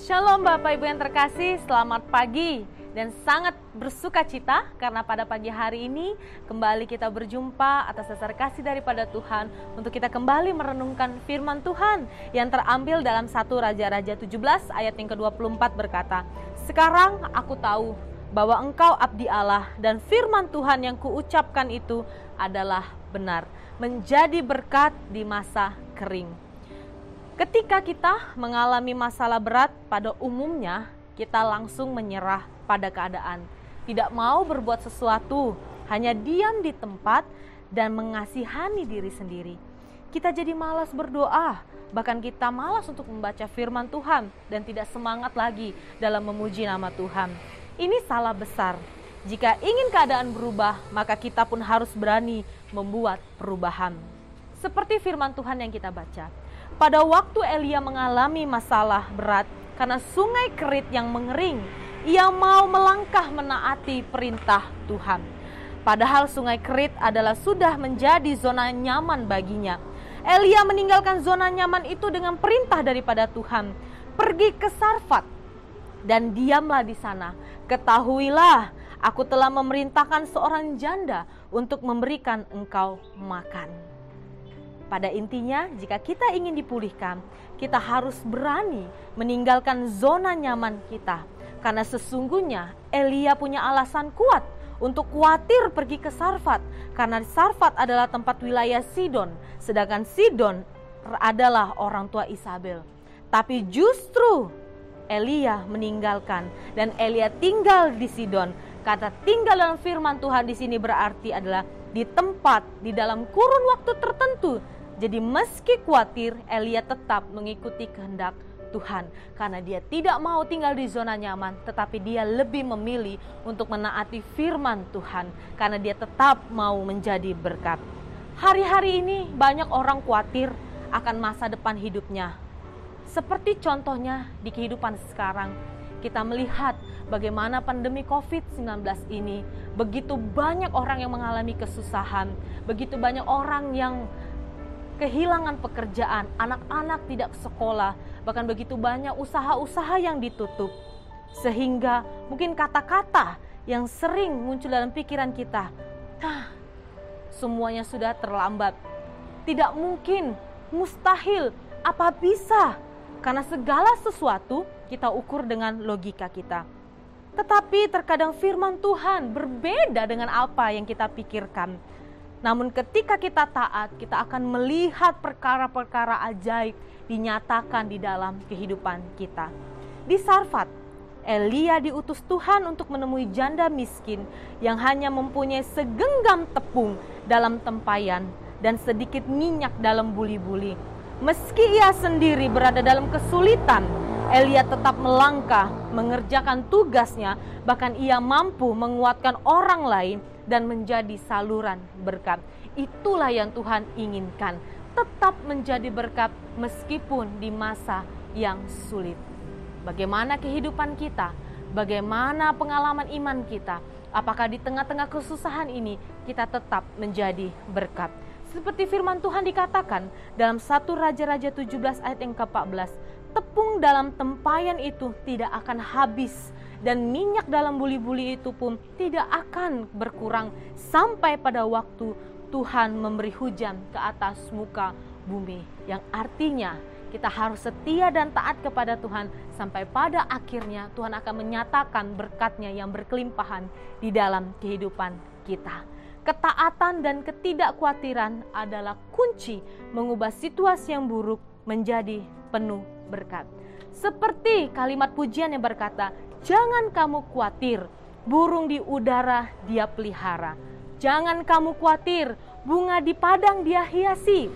Shalom Bapak Ibu yang terkasih, selamat pagi dan sangat bersuka cita karena pada pagi hari ini kembali kita berjumpa atas dasar kasih daripada Tuhan untuk kita kembali merenungkan firman Tuhan yang terambil dalam 1 Raja-Raja 17 ayat yang ke-24 berkata, "Sekarang aku tahu bahwa engkau abdi Allah dan firman Tuhan yang kuucapkan itu adalah benar, menjadi berkat di masa kering." Ketika kita mengalami masalah berat, pada umumnya kita langsung menyerah pada keadaan. Tidak mau berbuat sesuatu, hanya diam di tempat dan mengasihani diri sendiri. Kita jadi malas berdoa, bahkan kita malas untuk membaca firman Tuhan dan tidak semangat lagi dalam memuji nama Tuhan. Ini salah besar. Jika ingin keadaan berubah, maka kita pun harus berani membuat perubahan. Seperti firman Tuhan yang kita baca. Pada waktu Elia mengalami masalah berat karena sungai Kerit yang mengering, ia mau melangkah menaati perintah Tuhan. Padahal sungai Kerit adalah sudah menjadi zona nyaman baginya. Elia meninggalkan zona nyaman itu dengan perintah daripada Tuhan. Pergi ke Sarfat dan diamlah di sana. Ketahuilah, aku telah memerintahkan seorang janda untuk memberikan engkau makan. Pada intinya, jika kita ingin dipulihkan, kita harus berani meninggalkan zona nyaman kita. Karena sesungguhnya Elia punya alasan kuat untuk khawatir pergi ke Sarfat. Karena Sarfat adalah tempat wilayah Sidon, sedangkan Sidon adalah orang tua Isabel. Tapi justru Elia meninggalkan dan Elia tinggal di Sidon. Kata tinggal dalam firman Tuhan di sini berarti adalah di tempat, di dalam kurun waktu tertentu. Jadi meski khawatir, Elia tetap mengikuti kehendak Tuhan. Karena dia tidak mau tinggal di zona nyaman, tetapi dia lebih memilih untuk menaati firman Tuhan. Karena dia tetap mau menjadi berkat. Hari-hari ini banyak orang khawatir akan masa depan hidupnya. Seperti contohnya di kehidupan sekarang, kita melihat bagaimana pandemi COVID-19 ini. Begitu banyak orang yang mengalami kesusahan, begitu banyak orang yang kehilangan pekerjaan, anak-anak tidak sekolah, bahkan begitu banyak usaha-usaha yang ditutup. Sehingga mungkin kata-kata yang sering muncul dalam pikiran kita, semuanya sudah terlambat. Tidak mungkin, mustahil, apa bisa? Karena segala sesuatu kita ukur dengan logika kita. Tetapi terkadang firman Tuhan berbeda dengan apa yang kita pikirkan. Namun ketika kita taat, kita akan melihat perkara-perkara ajaib dinyatakan di dalam kehidupan kita. Di Sarfat, Elia diutus Tuhan untuk menemui janda miskin yang hanya mempunyai segenggam tepung dalam tempayan dan sedikit minyak dalam buli-buli. Meski ia sendiri berada dalam kesulitan, Elia tetap melangkah, mengerjakan tugasnya, bahkan ia mampu menguatkan orang lain dan menjadi saluran berkat. Itulah yang Tuhan inginkan, tetap menjadi berkat meskipun di masa yang sulit. Bagaimana kehidupan kita? Bagaimana pengalaman iman kita? Apakah di tengah-tengah kesusahan ini kita tetap menjadi berkat? Seperti firman Tuhan dikatakan dalam 1 Raja-Raja 17 ayat yang ke-14, tepung dalam tempayan itu tidak akan habis dan minyak dalam buli-buli itu pun tidak akan berkurang sampai pada waktu Tuhan memberi hujan ke atas muka bumi. Yang artinya kita harus setia dan taat kepada Tuhan sampai pada akhirnya Tuhan akan menyatakan berkat-Nya yang berkelimpahan di dalam kehidupan kita. Ketaatan dan ketidakkhawatiran adalah kunci mengubah situasi yang buruk menjadi penuh berkat. Seperti kalimat pujian yang berkata, "Jangan kamu khawatir, burung di udara Dia pelihara. Jangan kamu khawatir, bunga di padang Dia hiasi.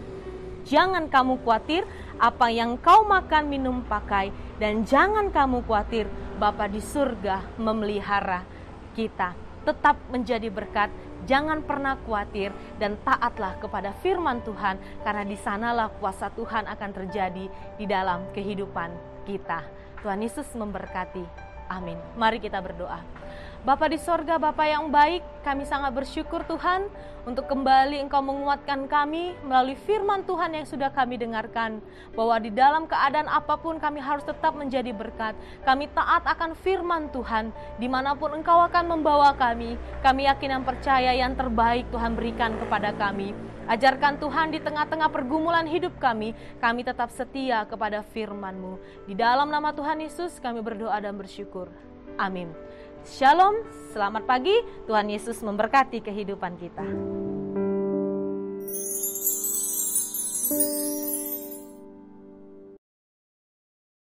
Jangan kamu khawatir apa yang kau makan, minum, pakai. Dan jangan kamu khawatir, Bapa di surga memelihara kita." Tetap menjadi berkat, jangan pernah khawatir dan taatlah kepada firman Tuhan. Karena di sanalah kuasa Tuhan akan terjadi di dalam kehidupan kita. Tuhan Yesus memberkati. Amin. Mari kita berdoa. Bapa di sorga, Bapa yang baik, kami sangat bersyukur Tuhan untuk kembali Engkau menguatkan kami melalui firman Tuhan yang sudah kami dengarkan. Bahwa di dalam keadaan apapun kami harus tetap menjadi berkat. Kami taat akan firman Tuhan, dimanapun Engkau akan membawa kami. Kami yakin dan percaya yang terbaik Tuhan berikan kepada kami. Ajarkan Tuhan di tengah-tengah pergumulan hidup kami tetap setia kepada firman-Mu. Di dalam nama Tuhan Yesus kami berdoa dan bersyukur. Amin. Shalom, selamat pagi, Tuhan Yesus memberkati kehidupan kita.